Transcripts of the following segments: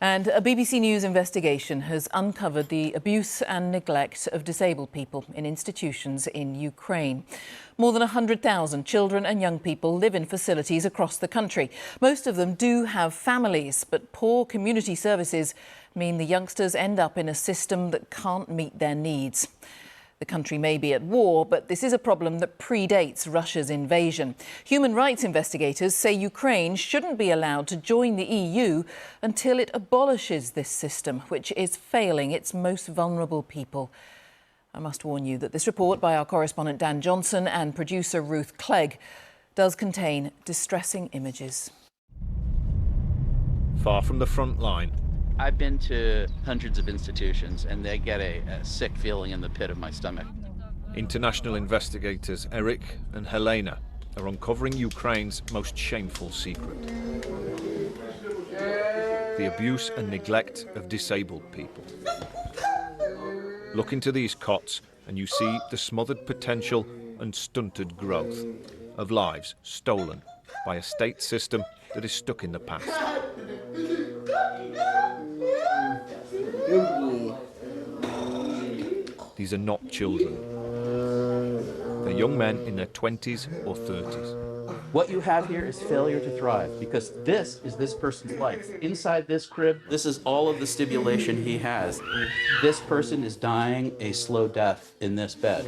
And a BBC News investigation has uncovered the abuse and neglect of disabled people in institutions in Ukraine. More than 100,000 children and young people live in facilities across the country. Most of them do have families, but poor community services mean the youngsters end up in a system that can't meet their needs. The country may be at war, but this is a problem that predates Russia's invasion. Human rights investigators say Ukraine shouldn't be allowed to join the EU until it abolishes this system, which is failing its most vulnerable people. I must warn you that this report by our correspondent Dan Johnson and producer Ruth Clegg does contain distressing images. Far from the front line, I've been to hundreds of institutions and they get a sick feeling in the pit of my stomach. international investigators Eric and Helena are uncovering Ukraine's most shameful secret: the abuse and neglect of disabled people. Look into these cots and you see the smothered potential and stunted growth of lives stolen by a state system that is stuck in the past. These are not children. They're young men in their 20s or 30s. What you have here is failure to thrive, because this is this person's life. Inside this crib, this is all of the stimulation he has. This person is dying a slow death in this bed.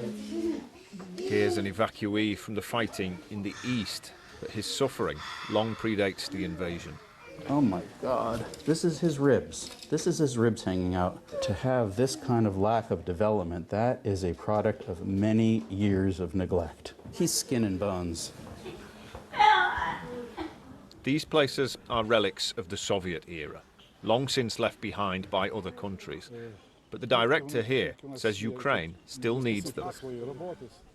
Here's an evacuee from the fighting in the east, but his suffering long predates the invasion. Oh my God. This is his ribs. This is his ribs hanging out. To have this kind of lack of development, that is a product of many years of neglect. He's skin and bones. These places are relics of the Soviet era, long since left behind by other countries. But the director here says Ukraine still needs them.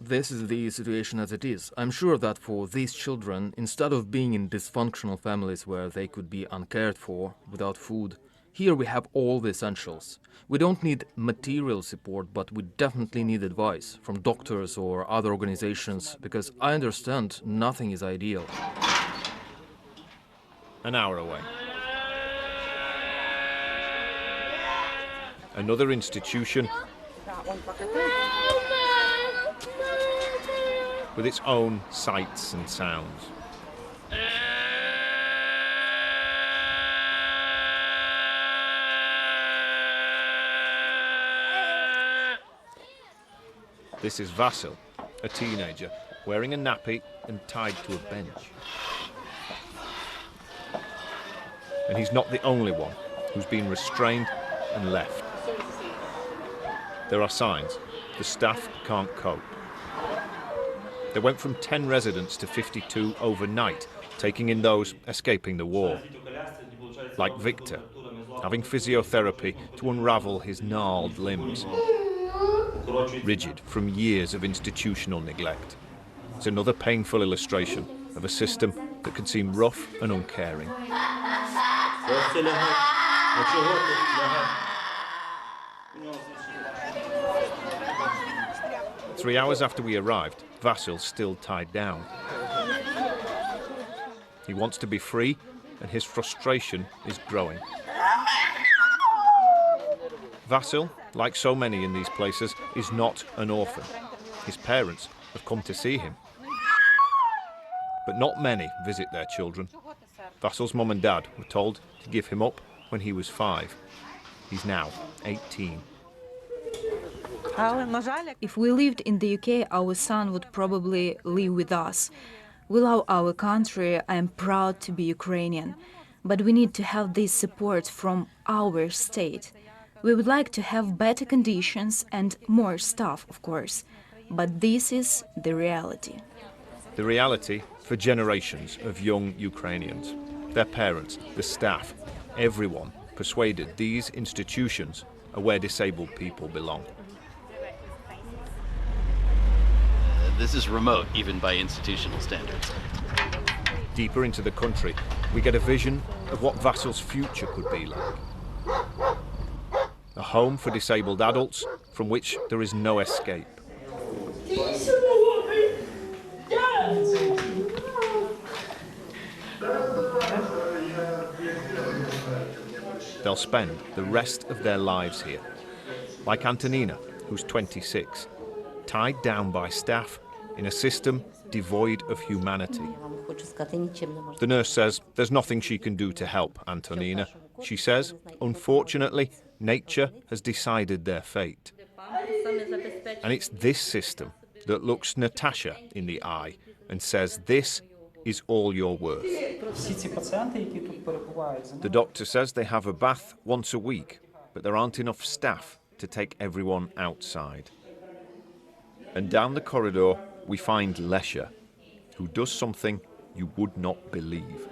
This is the situation as it is. I'm sure that for these children, instead of being in dysfunctional families where they could be uncared for, without food, here we have all the essentials. We don't need material support, but we definitely need advice from doctors or other organizations, because I understand nothing is ideal. An hour away. Another institution with its own sights and sounds. This is Vasil, a teenager, wearing a nappy and tied to a bench. And he's not the only one who's been restrained and left. There are signs. The staff can't cope. They went from 10 residents to 52 overnight, taking in those escaping the war. Like Victor, having physiotherapy to unravel his gnarled limbs. Rigid from years of institutional neglect. It's another painful illustration of a system that can seem rough and uncaring. 3 hours after we arrived, Vasil's still tied down. He wants to be free, and his frustration is growing. Vasil, like so many in these places, is not an orphan. His parents have come to see him. But not many visit their children. Vasil's mum and dad were told to give him up when he was 5. He's now 18. If we lived in the UK, our son would probably live with us. We love our country. I am proud to be Ukrainian. But we need to have this support from our state. We would like to have better conditions and more staff, of course. But this is the reality. The reality for generations of young Ukrainians. Their parents, the staff, everyone persuaded these institutions are where disabled people belong. This is remote, even by institutional standards. Deeper into the country, we get a vision of what Vasil's future could be like. A home for disabled adults from which there is no escape. they'll spend the rest of their lives here. Like Antonina, who's 26, tied down by staff in a system devoid of humanity. The nurse says there's nothing she can do to help Antonina. She says, unfortunately, nature has decided their fate. And it's this system that looks Natasha in the eye and says this is all you're worth. The doctor says they have a bath once a week, but there aren't enough staff to take everyone outside. And down the corridor, we find Lesha, who does something you would not believe.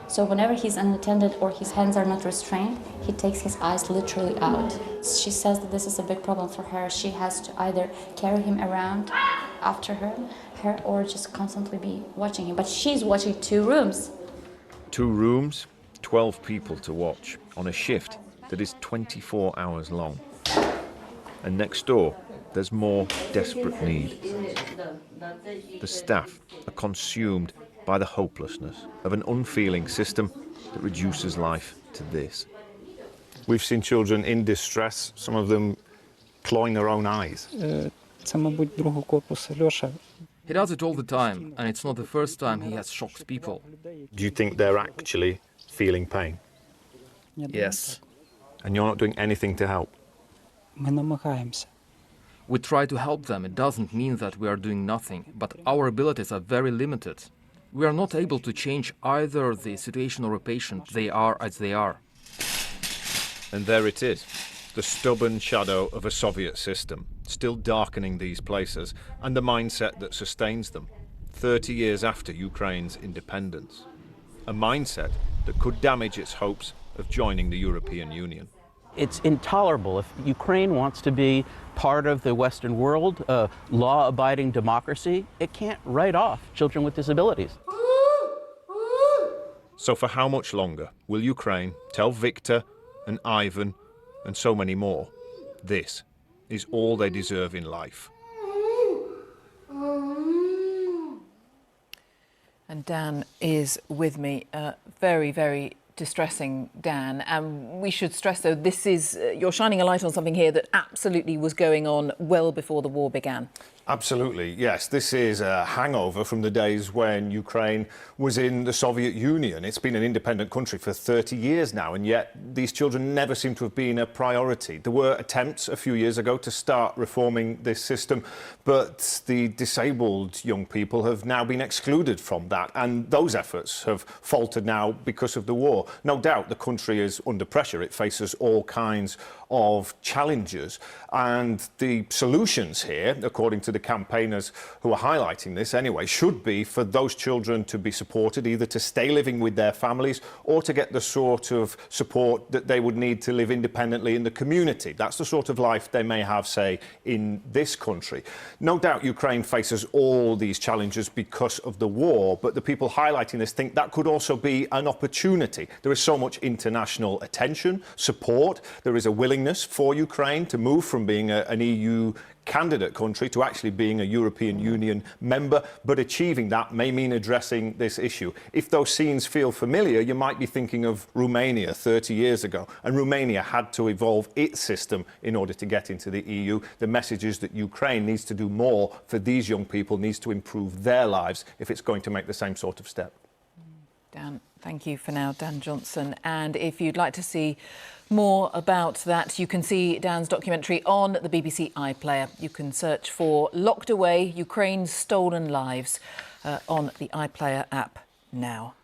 So whenever he's unattended or his hands are not restrained, he takes his eyes literally out. She says that this is a big problem for her. She has to either carry him around after her or just constantly be watching him. But she's watching 2 rooms. 2 rooms, 12 people to watch on a shift that is 24 hours long. And next door, there's more desperate need. The staff are consumed by the hopelessness of an unfeeling system that reduces life to this. We've seen children in distress, some of them clawing their own eyes. Це, мабуть, другого корпусу Льоша. He does it all the time, and it's not the first time he has shocked people. Do you think they're actually feeling pain? Yes. And you're not doing anything to help? Ми намагаємося. We try to help them. It doesn't mean that we are doing nothing, but our abilities are very limited. We are not able to change either the situation or a patient. They are as they are. And there it is, the stubborn shadow of a Soviet system, still darkening these places, and the mindset that sustains them, 30 years after Ukraine's independence. A mindset that could damage its hopes of joining the European Union. It's intolerable. If Ukraine wants to be part of the Western world, a law-abiding democracy, it can't write off children with disabilities. So for how much longer will Ukraine tell Victor and Ivan and so many more, this is all they deserve in life? And Dan is with me. Very, very distressing, Dan. And we should stress, though, this is you're shining a light on something here that absolutely was going on well before the war began. Absolutely, yes. This is a hangover from the days when Ukraine was in the Soviet Union. It's been an independent country for 30 years now, and yet these children never seem to have been a priority. There were attempts a few years ago to start reforming this system, but the disabled young people have now been excluded from that, and those efforts have faltered now because of the war. No doubt the country is under pressure. It faces all kinds of challenges, and the solutions here, according to the campaigners who are highlighting this anyway, should be for those children to be supported, either to stay living with their families or to get the sort of support that they would need to live independently in the community. That's the sort of life they may have, say, in this country. No doubt Ukraine faces all these challenges because of the war, but the people highlighting this think that could also be an opportunity. There is so much international attention, support. There is a willingness for Ukraine to move from being an EU candidate country to actually being a European Union member, but achieving that may mean addressing this issue. If those scenes feel familiar, you might be thinking of Romania 30 years ago, and Romania had to evolve its system in order to get into the EU. The message is that Ukraine needs to do more for these young people, needs to improve their lives if it's going to make the same sort of step. Dan, thank you for now, Dan Johnson. And if you'd like to see more about that, you can see Dan's documentary on the BBC iPlayer. You can search for Locked Away, Ukraine's Stolen Lives on the iPlayer app now.